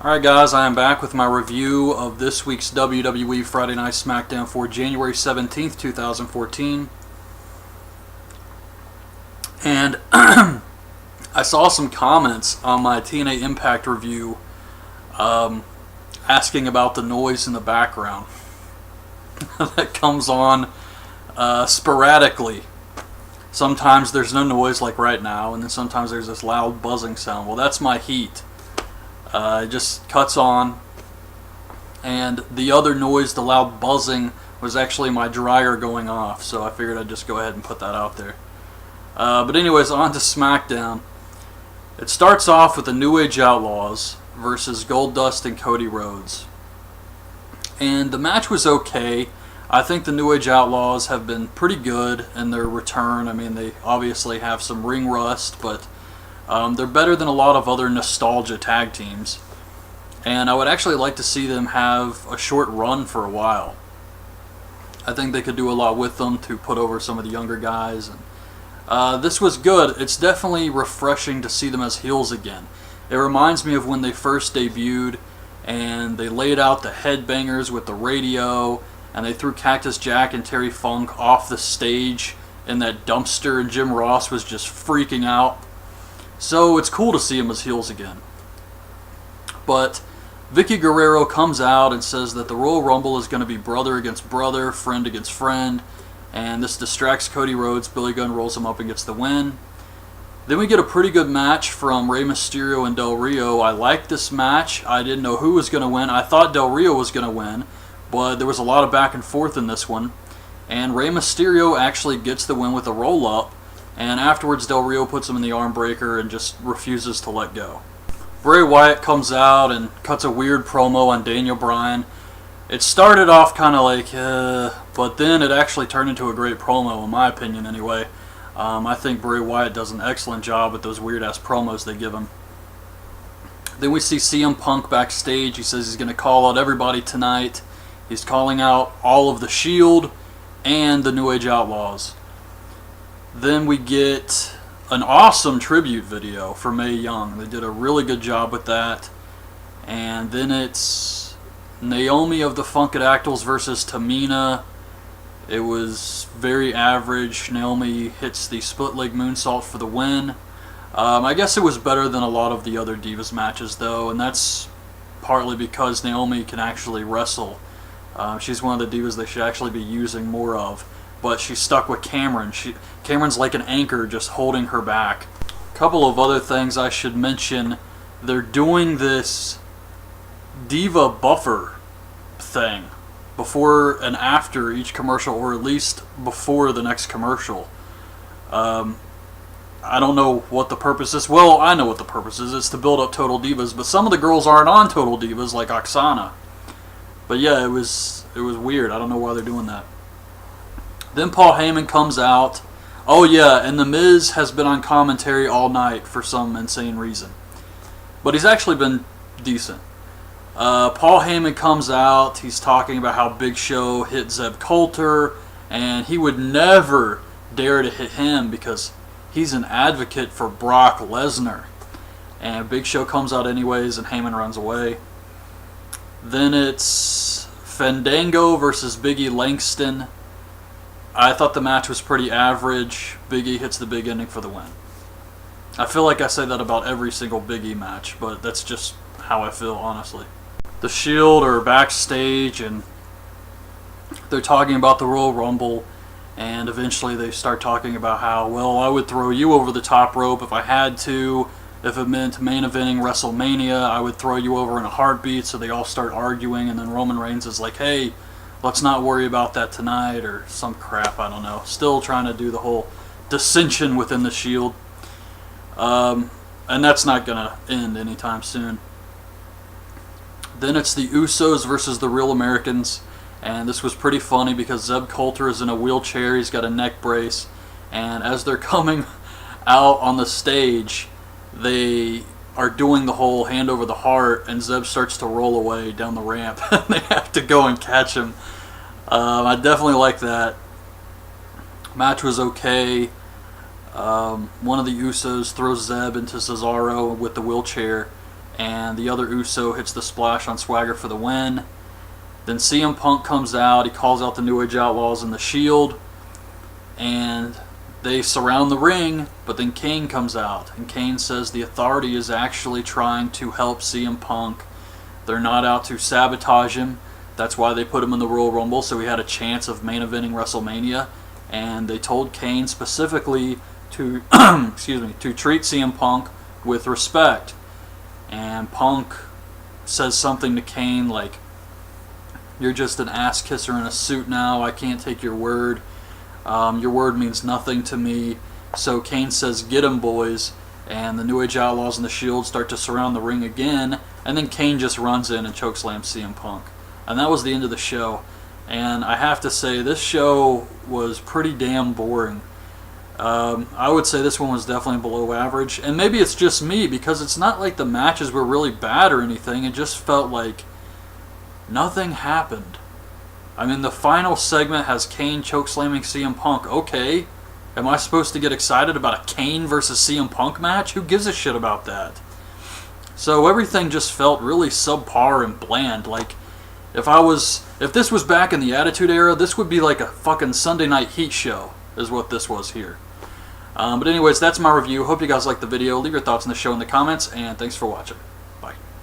Alright guys, I am back with my review of this week's WWE Friday Night Smackdown for January 17th, 2014. And I saw some comments on my TNA Impact review asking about the noise in the background that comes on sporadically. Sometimes there's no noise like right now, and then sometimes there's this loud buzzing sound. Well, that's my heat. It just cuts on, and the other noise, the loud buzzing, was actually my dryer going off, so I figured I'd just go ahead and put that out there. But anyways, on to SmackDown. It starts off with the New Age Outlaws versus Goldust and Cody Rhodes. And the match was okay. I think the New Age Outlaws have been pretty good in their return. I mean, they obviously have some ring rust, but they're better than a lot of other nostalgia tag teams. And I would actually like to see them have a short run for a while. I think they could do a lot with them to put over some of the younger guys. And this was good. It's definitely refreshing to see them as heels again. It reminds me of when they first debuted and they laid out the headbangers with the radio, and they threw Cactus Jack and Terry Funk off the stage in that dumpster, and Jim Ross was just freaking out. So it's cool to see them as heels again. But Vicky Guerrero comes out and says that the Royal Rumble is going to be brother against brother, friend against friend, and this distracts Cody Rhodes. Billy Gunn rolls him up and gets the win. Then we get a pretty good match from Rey Mysterio and Del Rio. I liked this match. I didn't know who was going to win. I thought Del Rio was going to win, but there was a lot of back and forth in this one. And Rey Mysterio actually gets the win with a roll-up, and afterwards Del Rio puts him in the arm breaker and just refuses to let go. Bray Wyatt comes out and cuts a weird promo on Daniel Bryan. It started off kind of like, but then it actually turned into a great promo, in my opinion anyway. I think Bray Wyatt does an excellent job with those weird-ass promos they give him. Then we see CM Punk backstage. He says he's going to call out everybody tonight. He's calling out all of the Shield and the New Age Outlaws. Then we get an awesome tribute video for Mae Young. They did a really good job with that. And then it's Naomi of the Funkadactyls versus Tamina. It was very average. Naomi hits the split leg moonsault for the win. I guess it was better than a lot of the other Divas matches though, and that's partly because Naomi can actually wrestle. She's one of the Divas they should actually be using more of. But she's stuck with Cameron. Cameron's like an anchor just holding her back. A couple of other things I should mention. They're doing this Diva buffer thing before and after each commercial, or at least before the next commercial. I don't know what the purpose is. Well, I know what the purpose is. It's to build up Total Divas, but some of the girls aren't on Total Divas, like Oksana. But yeah, it was weird. I don't know why they're doing that. Then Paul Heyman comes out. Oh yeah, and The Miz has been on commentary all night for some insane reason. But he's actually been decent. Paul Heyman comes out. He's talking about how Big Show hit Zeb Coulter, and he would never dare to hit him because he's an advocate for Brock Lesnar. And Big Show comes out anyways, and Heyman runs away. Then it's Fandango versus Big E Langston. I thought the match was pretty average. Big E hits the big ending for the win. I feel like I say that about every single Big E match, but that's just how I feel, honestly. The Shield are backstage, and they're talking about the Royal Rumble, and eventually they start talking about how, well, I would throw you over the top rope if I had to. If it meant main eventing WrestleMania, I would throw you over in a heartbeat. So they all start arguing, and then Roman Reigns is like, hey, let's not worry about that tonight, or some crap, I don't know. Still trying to do the whole dissension within the Shield. And that's not going to end anytime soon. Then it's the Usos versus the Real Americans. And this was pretty funny because Zeb Coulter is in a wheelchair. He's got a neck brace. And as they're coming out on the stage, they are doing the whole hand over the heart, and Zeb starts to roll away down the ramp. They have to go and catch him. I definitely like that. Match was okay. One of the Usos throws Zeb into Cesaro with the wheelchair, and the other Uso hits the splash on Swagger for the win. Then CM Punk comes out, he calls out the New Age Outlaws and the Shield, and they surround the ring, but then Kane comes out, and Kane says the Authority is actually trying to help CM Punk. They're not out to sabotage him. That's why they put him in the Royal Rumble, so he had a chance of main eventing WrestleMania. And they told Kane specifically to to treat CM Punk with respect. And Punk says something to Kane like, "You're just an ass kisser in a suit now. I can't take your word. Your word means nothing to me." So Kane says, "Get him, boys." And the New Age Outlaws and the Shield start to surround the ring again. And then Kane just runs in and chokeslams CM Punk. And that was the end of the show. And I have to say, this show was pretty damn boring. I would say this one was definitely below average. And maybe it's just me, because it's not like the matches were really bad or anything. It just felt like nothing happened. I mean, the final segment has Kane chokeslamming CM Punk. Okay, am I supposed to get excited about a Kane versus CM Punk match? Who gives a shit about that? So everything just felt really subpar and bland. Like, if this was back in the Attitude Era, this would be like a fucking Sunday Night Heat show, is what this was here. But anyways, that's my review. Hope you guys liked the video. Leave your thoughts on the show in the comments, and thanks for watching.